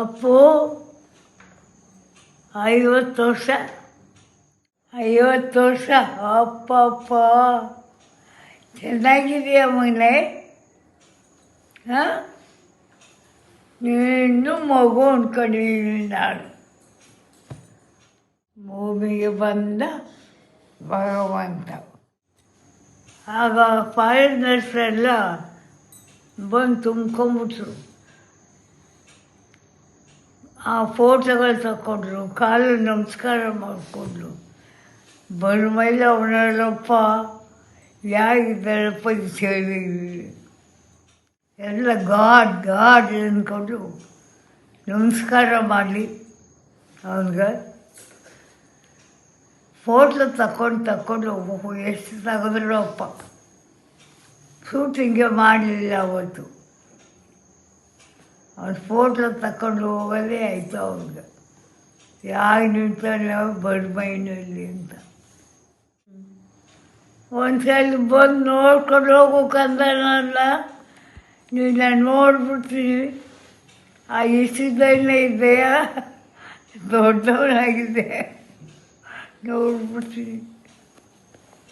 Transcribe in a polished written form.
ಅಪ್ಪು 50 ವರ್ಷ 50 ವರ್ಷ ಅಪ್ಪಪ್ಪ ಚೆನ್ನಾಗಿದೆಯಾ ಮನೆ? ಹಾಂ, ನೀನು ಮಗು ಅಂದ್ಕೊಂಡಿದ್ದೀನಿ ನಾನು. ಭೂಮಿಗೆ ಬಂದ ಭಗವಂತ. ಆಗ ಫಾರಿನರ್ಸ್ ಎಲ್ಲ ಬಂದು ತುಂಬ್ಕೊಂಬಿಟ್ರು. ಆ ಫೋಟೋಗಳು ತಗೊಂಡ್ರು, ಕಾಲು ನಮಸ್ಕಾರ ಮಾಡಿಕೊಂಡ್ರು. ಮೇಲೆ ಅವನಲ್ಲಪ್ಪ ಯಾರಿದ್ದಾರಪ್ಪ ಇದು ಸೇರಿ ಎಲ್ಲ ಗಾಡ್ ಅಂದ್ಕೊಂಡು ನಮಸ್ಕಾರ ಮಾಡಲಿ ಅವನಿಗೆ. ಫೋಟೋ ತಗೊಂಡು ಎಷ್ಟು ತೆಗೆದ್ರು ಅಪ್ಪ. ಶೂಟಿಂಗೇ ಮಾಡಲಿಲ್ಲ ಅವತ್ತು. ಅವ್ನು ಫೋಟೋ ತಗೊಂಡು ಹೋಗೋದೇ ಆಯಿತು ಅವ್ರಿಗೆ. ಯಾರು ನಿಂತಾನೆ ಬರ್ಮೈನಲ್ಲಿ ಅಂತ. ಒಂದ್ಸಲ ಬಂದು ನೋಡ್ಕೊಂಡು ಹೋಗೋಕ್ಕಂದನಲ್ಲ, ನೀನು ನೋಡ್ಬಿಡ್ತೀನಿ. ಆ ಇಷ್ಟದಲ್ಲೇ ಇದೆಯಾ, ದೊಡ್ಡವನಾಗಿದೆ, ನೋಡ್ಬಿಡ್ತೀನಿ.